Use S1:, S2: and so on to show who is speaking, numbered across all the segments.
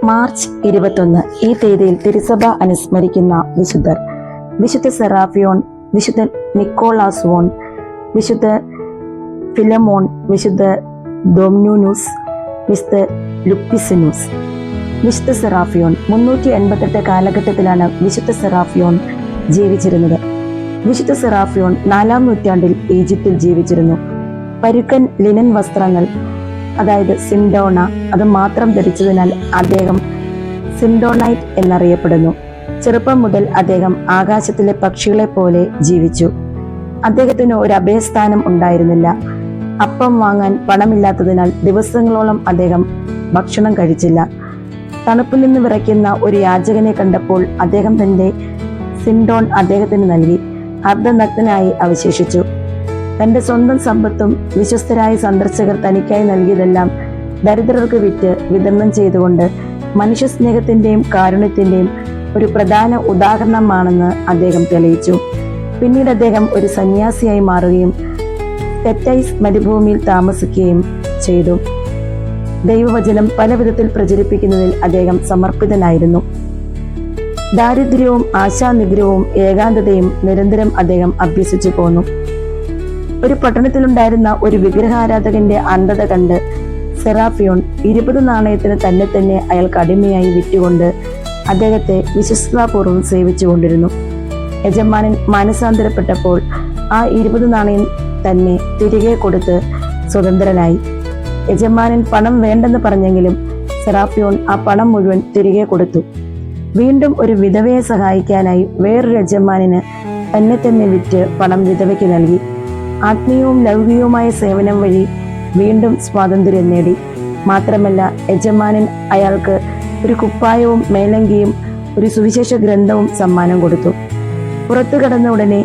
S1: March 21 ഈ തീയതിയിൽ തിരുസഭ അനുസ്മരിക്കുന്ന വിശുദ്ധർ: വിശുദ്ധ സെറാഫിയോൺ, വിശുദ്ധ നിക്കോളാസ് വോൺ, വിശുദ്ധ ഫിലമോൺ, വിശുദ്ധ ദൊമ്നൂനൂസ്, വിശുദ്ധ ലുപ്പിസിനൂസ്. വിശുദ്ധ സെറാഫിയോൺ 388 കാലഘട്ടത്തിലാണ് വിശുദ്ധ സെറാഫിയോൺ ജീവിച്ചിരുന്നത്. വിശുദ്ധ സെറാഫിയോൺ 4-ാം നൂറ്റാണ്ടിൽ ഈജിപ്തിൽ ജീവിച്ചിരുന്നു. പരുക്കൻ ലിനൻ വസ്ത്രങ്ങൾ, അതായത് സിൻഡോണ, അത് മാത്രം ധരിച്ചതിനാൽ അദ്ദേഹം സിൻഡോണൈറ്റ് എന്നറിയപ്പെടുന്നു. ചെറുപ്പം മുതൽ അദ്ദേഹം ആകാശത്തിലെ പക്ഷികളെ പോലെ ജീവിച്ചു. അദ്ദേഹത്തിന് ഒരു അഭയസ്ഥാനം ഉണ്ടായിരുന്നില്ല. അപ്പം വാങ്ങാൻ പണമില്ലാത്തതിനാൽ ദിവസങ്ങളോളം അദ്ദേഹം ഭക്ഷണം കഴിച്ചില്ല. തണുപ്പിൽ നിന്ന് വിറയ്ക്കുന്ന ഒരു യാചകനെ കണ്ടപ്പോൾ അദ്ദേഹം തന്റെ സിൻഡോൺ അദ്ദേഹത്തിന് നൽകി. അർദ്ധനഗ്നനായി അവശേഷിച്ചു. തന്റെ സ്വന്തം സമ്പത്തും വിശ്വസ്തരായ സന്ദർശകർ തനിക്കായി നൽകിയതെല്ലാം ദരിദ്രർക്ക് വിറ്റ് വിതരണം ചെയ്തുകൊണ്ട് മനുഷ്യ സ്നേഹത്തിന്റെയും കാരുണ്യത്തിന്റെയും ഒരു പ്രധാന ഉദാഹരണമാണെന്ന് അദ്ദേഹം തെളിയിച്ചു. പിന്നീട് അദ്ദേഹം ഒരു സന്യാസിയായി മാറുകയും തെറ്റൈസ് മരുഭൂമിയിൽ താമസിക്കുകയും ചെയ്തു. ദൈവവചനം പല വിധത്തിൽ പ്രചരിപ്പിക്കുന്നതിൽ അദ്ദേഹം സമർപ്പിതനായിരുന്നു. ദാരിദ്ര്യവും ആശാനിഗ്രഹവും ഏകാന്തതയും നിരന്തരം അദ്ദേഹം അഭ്യസിച്ചു പോന്നു. ഒരു പട്ടണത്തിലുണ്ടായിരുന്ന ഒരു വിഗ്രഹാരാധകന്റെ അന്ധത കണ്ട് സെറാഫിയോൺ 20 നാണയത്തിന് തന്നെ അയാൾക്ക് അടിമയായി വിറ്റുകൊണ്ട് അദ്ദേഹത്തെ വിശ്വസ്തതാപൂർവ്വം സേവിച്ചുകൊണ്ടിരുന്നു. യജമാനൻ മാനസാന്തരപ്പെട്ടപ്പോൾ ആ 20 നാണയം തന്നെ തിരികെ കൊടുത്ത് സ്വതന്ത്രനായി. യജമാനൻ പണം വേണ്ടെന്ന് പറഞ്ഞെങ്കിലും സെറാഫിയോൺ ആ പണം മുഴുവൻ തിരികെ കൊടുത്തു. വീണ്ടും ഒരു വിധവയെ സഹായിക്കാനായി വേറൊരു യജമാനന് തന്നെ വിറ്റ് പണം വിധവയ്ക്ക് നൽകി. ആത്മീയവും ലൗകികവുമായ സേവനം വഴി വീണ്ടും സ്വാതന്ത്ര്യം നേടി. മാത്രമല്ല, യജമാനൻ അയാൾക്ക് ഒരു കുപ്പായവും മേലങ്കിയും ഒരു സുവിശേഷ ഗ്രന്ഥവും സമ്മാനം കൊടുത്തു. പുറത്തു കടന്ന ഉടനെ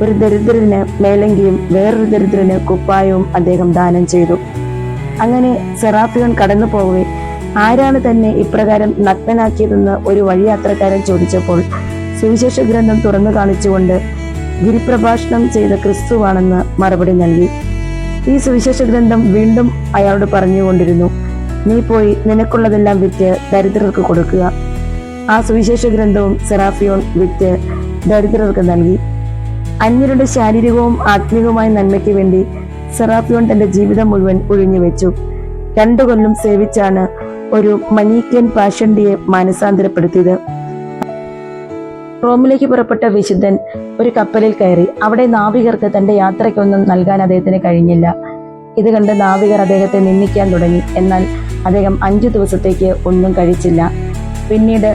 S1: ഒരു ദരിദ്രന് മേലങ്കിയും വേറൊരു ദരിദ്രന് കുപ്പായവും അദ്ദേഹം ദാനം ചെയ്തു. അങ്ങനെ സെറാഫിയോൺ കടന്നു പോകവേ ആരാണ് തന്നെ ഇപ്രകാരം നഗ്നനാക്കിയതെന്ന് ഒരു വഴിയാത്രക്കാരൻ ചോദിച്ചപ്പോൾ സുവിശേഷ ഗ്രന്ഥം തുറന്നു കാണിച്ചുകൊണ്ട് ഗിരിപ്രഭാഷണം ചെയ്ത ക്രിസ്തുവാണെന്ന് മറുപടി നൽകി. ഈ സുവിശേഷ ഗ്രന്ഥം വീണ്ടും അയാളോട് പറഞ്ഞുകൊണ്ടിരുന്നു: നീ പോയി നിനക്കുള്ളതെല്ലാം വിറ്റ് ദരിദ്രർക്ക് കൊടുക്കുക. ആ സുവിശേഷ ഗ്രന്ഥവും സെറാഫിയോൺ വിറ്റ് ദരിദ്രർക്ക് നൽകി. അന്യരുടെ ശാരീരികവും ആത്മീയവുമായ നന്മയ്ക്ക് വേണ്ടി സെറാഫിയോൺ തന്റെ ജീവിതം മുഴുവൻ ഒഴിഞ്ഞുവെച്ചു. 2 കൊല്ലം സേവിച്ചാണ് ഒരു മനീക്യൻ പാഷണ്ടിയെ മാനസാന്തരപ്പെടുത്തിയത്. റോമിലേക്ക് പുറപ്പെട്ട വിശുദ്ധൻ ഒരു കപ്പലിൽ കയറി. അവിടെ നാവികർക്ക് തന്റെ യാത്രയ്ക്കൊന്നും നൽകാൻ അദ്ദേഹത്തിന് കഴിഞ്ഞില്ല. ഇത് കണ്ട് നാവികർ അദ്ദേഹത്തെ നിന്ദിക്കാൻ തുടങ്ങി. എന്നാൽ അദ്ദേഹം 5 ദിവസത്തേക്ക് ഒന്നും കഴിച്ചില്ല. പിന്നീട്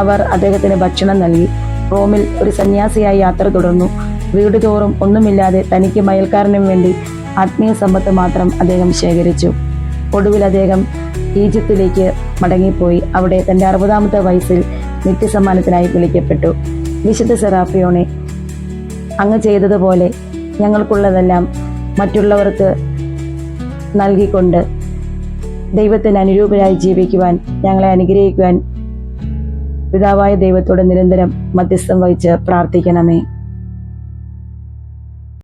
S1: അവർ അദ്ദേഹത്തിന് ഭക്ഷണം നൽകി. റോമിൽ ഒരു സന്യാസിയായി യാത്ര തുടർന്നു. വീട് തോറും ഒന്നുമില്ലാതെ തനിക്ക് മയൽക്കാരനും വേണ്ടി ആത്മീയ സമ്പത്ത് മാത്രം അദ്ദേഹം ശേഖരിച്ചു. ഒടുവിൽ അദ്ദേഹം ഈജിപ്തിലേക്ക് മടങ്ങിപ്പോയി. അവിടെ തന്റെ 60-ാമത്തെ വയസ്സിൽ നിത്യസമ്മാനത്തിനായി വിളിക്കപ്പെട്ടു. വിശുദ്ധ സെറാഫിയോണെ, അങ്ങ് ചെയ്തതുപോലെ ഞങ്ങൾക്കുള്ളതെല്ലാം മറ്റുള്ളവർക്ക് നൽകിക്കൊണ്ട് ദൈവത്തിന് അനുരൂപരായി ജീവിക്കുവാൻ ഞങ്ങളെ അനുഗ്രഹിക്കുവാൻ പിതാവായ ദൈവത്തോട് നിരന്തരം മധ്യസ്ഥം വഹിച്ച് പ്രാർത്ഥിക്കണമേ.